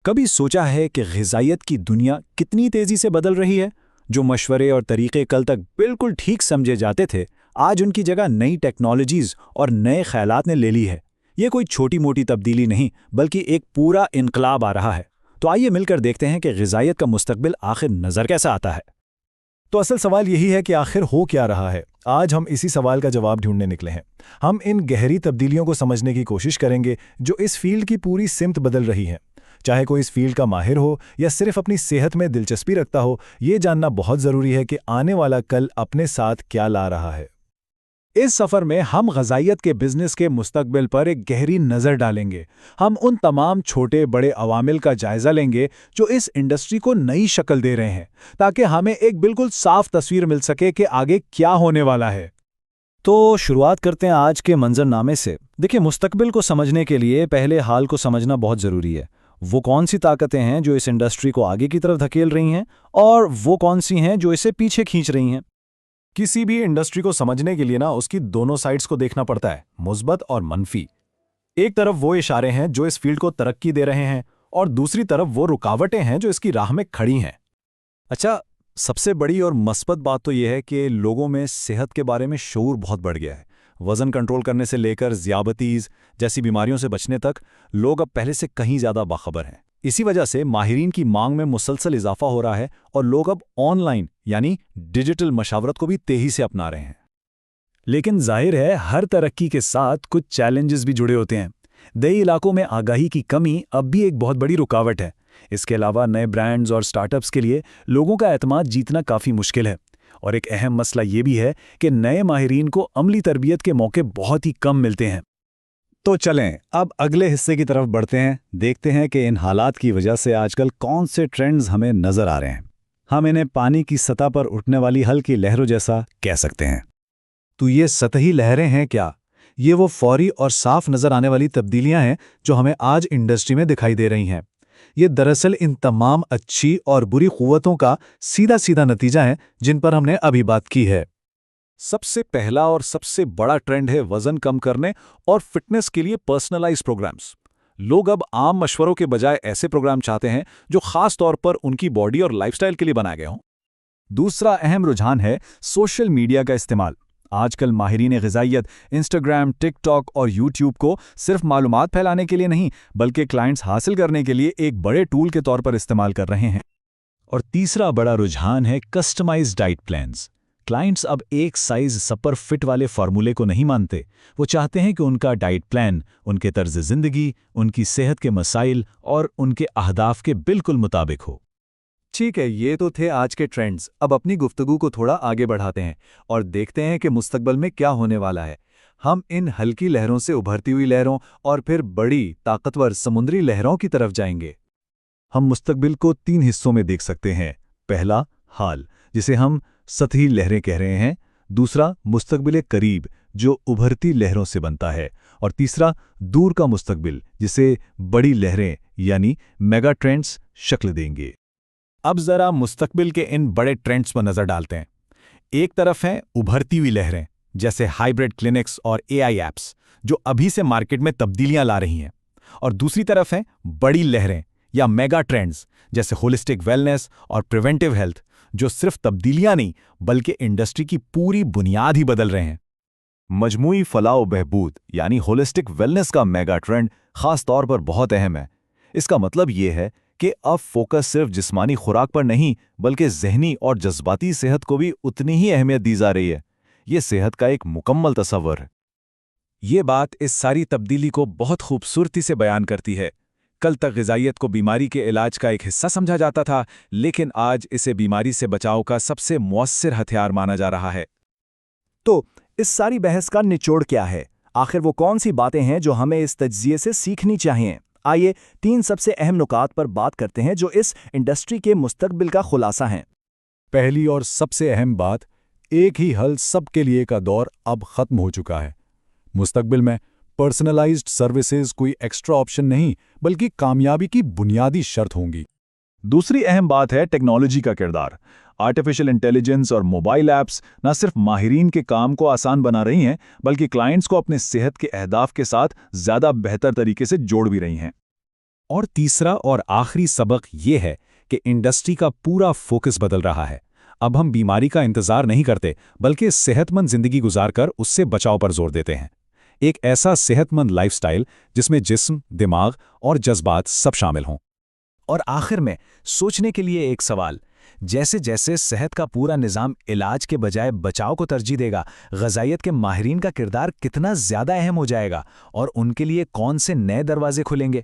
کبھی سوچا ہے کہ غذائیت کی دنیا کتنی تیزی سے بدل رہی ہے؟ جو مشورے اور طریقے کل تک بالکل ٹھیک سمجھے جاتے تھے، آج ان کی جگہ نئی ٹیکنالوجیز اور نئے خیالات نے لے لی ہے۔ یہ کوئی چھوٹی موٹی تبدیلی نہیں، بلکہ ایک پورا انقلاب آ رہا ہے۔ تو آئیے مل کر دیکھتے ہیں کہ غذائیت کا مستقبل آخر نظر کیسا آتا ہے۔ تو اصل سوال یہی ہے کہ آخر ہو کیا رہا ہے؟ آج ہم اسی سوال کا جواب ڈھونڈنے نکلے ہیں۔ ہم ان گہری تبدیلیوں کو سمجھنے کی کوشش کریں گے جو اس فیلڈ کی پوری سمت بدل رہی ہیں۔ چاہے کوئی اس فیلڈ کا ماہر ہو یا صرف اپنی صحت میں دلچسپی رکھتا ہو، یہ جاننا بہت ضروری ہے کہ آنے والا کل اپنے ساتھ کیا لا رہا ہے۔ اس سفر میں ہم غذائیت کے بزنس کے مستقبل پر ایک گہری نظر ڈالیں گے۔ ہم ان تمام چھوٹے بڑے عوامل کا جائزہ لیں گے جو اس انڈسٹری کو نئی شکل دے رہے ہیں، تاکہ ہمیں ایک بالکل صاف تصویر مل سکے کہ آگے کیا ہونے والا ہے۔ تو شروعات کرتے ہیں آج کے منظرنامے سے۔ دیکھیں، مستقبل کو سمجھنے کے لیے پہلے حال کو سمجھنا بہت ضروری ہے۔ وہ کون سی طاقتیں ہیں جو اس انڈسٹری کو آگے کی طرف دھکیل رہی ہیں، اور وہ کون سی ہیں جو اسے پیچھے کھینچ رہی ہیں۔ کسی بھی انڈسٹری کو سمجھنے کے لیے اس کی دونوں سائٹس کو دیکھنا پڑتا ہے، مثبت اور منفی۔ ایک طرف وہ اشارے ہیں جو اس فیلڈ کو ترقی دے رہے ہیں، اور دوسری طرف وہ رکاوٹیں ہیں جو اس کی راہ میں کھڑی ہیں۔ اچھا، سب سے بڑی اور مثبت بات تو یہ ہے کہ لوگوں میں صحت کے بارے میں شعور بہت بڑھ گیا ہے۔ وزن کنٹرول کرنے سے لے کر ذیابیطس جیسی بیماریوں سے بچنے تک لوگ اب پہلے سے کہیں زیادہ باخبر ہیں۔ اسی وجہ سے ماہرین کی مانگ میں مسلسل اضافہ ہو رہا ہے، اور لوگ اب آن لائن یعنی ڈیجیٹل مشاورت کو بھی تیزی سے اپنا رہے ہیں۔ لیکن ظاہر ہے، ہر ترقی کے ساتھ کچھ چیلنجز بھی جڑے ہوتے ہیں۔ دیہی علاقوں میں آگاہی کی کمی اب بھی ایک بہت بڑی رکاوٹ ہے۔ اس کے علاوہ نئے برانڈز اور سٹارٹ اپس کے لیے لوگوں کا اعتماد جیتنا کافی مشکل ہے۔ اور ایک اہم مسئلہ یہ بھی ہے کہ نئے ماہرین کو عملی تربیت کے موقع بہت ہی کم ملتے ہیں۔ تو چلیں اب اگلے حصے کی طرف بڑھتے ہیں، دیکھتے ہیں کہ ان حالات کی وجہ سے آج کل کون سے ٹرینڈز ہمیں نظر آ رہے ہیں۔ ہم انہیں پانی کی سطح پر اٹھنے والی ہلکی لہروں جیسا کہہ سکتے ہیں۔ تو یہ سطحی لہریں ہیں کیا؟ یہ وہ فوری اور صاف نظر آنے والی تبدیلیاں ہیں جو ہمیں آج انڈسٹری میں دکھائی دے رہی ہیں۔ یہ دراصل ان تمام اچھی اور بری قوتوں کا سیدھا نتیجہ ہے جن پر ہم نے ابھی بات کی ہے۔ سب سے پہلا اور سب سے بڑا ٹرینڈ ہے وزن کم کرنے اور فٹنس کے لیے پرسنلائز پروگرامز۔ لوگ اب عام مشوروں کے بجائے ایسے پروگرام چاہتے ہیں جو خاص طور پر ان کی باڈی اور لائف سٹائل کے لیے بنائے گئے ہوں۔ دوسرا اہم رجحان ہے سوشل میڈیا کا استعمال۔ آج کل ماہرین غذائیت انسٹاگرام، ٹک ٹاک اور یوٹیوب کو صرف معلومات پھیلانے کے لیے نہیں، بلکہ کلائنٹس حاصل کرنے کے لیے ایک بڑے ٹول کے طور پر استعمال کر رہے ہیں۔ اور تیسرا بڑا رجحان ہے کسٹمائز ڈائٹ پلانز۔ کلائنٹس اب ایک سائز سپر فٹ والے فارمولے کو نہیں مانتے۔ وہ چاہتے ہیں کہ ان کا ڈائٹ پلان ان کے طرز زندگی، ان کی صحت کے مسائل اور ان کے اہداف کے بالکل مطابق ہو۔ ٹھیک ہے، یہ تو تھے آج کے ٹرینڈز۔ اب اپنی گفتگو کو تھوڑا آگے بڑھاتے ہیں اور دیکھتے ہیں کہ مستقبل میں کیا ہونے والا ہے۔ ہم ان ہلکی لہروں سے ابھرتی ہوئی لہروں اور پھر بڑی طاقتور سمندری لہروں کی طرف جائیں گے۔ ہم مستقبل کو 3 حصوں میں دیکھ سکتے ہیں۔ پہلا، حال، جسے ہم سطحی لہریں کہہ رہے ہیں۔ دوسرا، مستقبل قریب، جو ابھرتی لہروں سے بنتا ہے۔ اور تیسرا، دور کا مستقبل، جسے بڑی لہریں یعنی میگا ٹرینڈز شکل دیں گے۔ اب ذرا مستقبل کے ان بڑے ٹرینڈز پر نظر ڈالتے ہیں۔ ایک طرف ہیں ابھرتی ہوئی لہریں جیسے ہائیبرڈ کلینکس اور AI ایپس، جو ابھی سے مارکیٹ میں تبدیلیاں لا رہی ہیں۔ اور دوسری طرف ہیں بڑی لہریں یا میگا ٹرینڈز جیسے ہولسٹک ویلنس اور پریونٹیو ہیلتھ، جو صرف تبدیلیاں نہیں بلکہ انڈسٹری کی پوری بنیاد ہی بدل رہے ہیں۔ مجموعی فلاح و بہبود یعنی ہولسٹک ویلنس کا میگا ٹرینڈ خاص طور پر بہت اہم ہے۔ اس کا مطلب یہ ہے کہ اب فوکس صرف جسمانی خوراک پر نہیں بلکہ ذہنی اور جذباتی صحت کو بھی اتنی ہی اہمیت دی جا رہی ہے۔ یہ صحت کا ایک مکمل تصور ہے۔ یہ بات اس ساری تبدیلی کو بہت خوبصورتی سے بیان کرتی ہے۔ کل تک غذائیت کو بیماری کے علاج کا ایک حصہ سمجھا جاتا تھا، لیکن آج اسے بیماری سے بچاؤ کا سب سے مؤثر ہتھیار مانا جا رہا ہے۔ تو اس ساری بحث کا نچوڑ کیا ہے؟ آخر وہ کون سی باتیں ہیں جو ہمیں اس تجزیے سے سیکھنی چاہیے؟ آئیے 3 سب سے اہم نکات پر بات کرتے ہیں جو اس انڈسٹری کے مستقبل کا خلاصہ ہیں۔ پہلی اور سب سے اہم بات، ایک ہی حل سب کے لیے کا دور اب ختم ہو چکا ہے۔ مستقبل میں پرسنلائزڈ سروسز کوئی ایکسٹرا آپشن نہیں بلکہ کامیابی کی بنیادی شرط ہوں گی۔ دوسری اہم بات ہے ٹیکنالوجی کا کردار۔ آرٹیفیشل انٹیلیجنس اور موبائل ایپس نہ صرف ماہرین کے کام کو آسان بنا رہی ہیں بلکہ کلائنٹس کو اپنے صحت کے اہداف کے ساتھ زیادہ بہتر طریقے سے جوڑ بھی رہی ہیں۔ اور تیسرا اور آخری سبق یہ ہے کہ انڈسٹری کا پورا فوکس بدل رہا ہے۔ اب ہم بیماری کا انتظار نہیں کرتے بلکہ صحت مند زندگی گزار کر اس سے بچاؤ پر زور دیتے ہیں۔ ایک ایسا صحت مند لائف سٹائل جس میں جسم، دماغ اور جذبات سب شامل ہوں۔ اور آخر میں سوچنے کے لیے ایک سوال، جیسے جیسے صحت کا پورا نظام علاج کے بجائے بچاؤ کو ترجیح دے گا، غذائیت کے ماہرین کا کردار کتنا زیادہ اہم ہو جائے گا اور ان کے لیے کون سے نئے دروازے کھلیں گے؟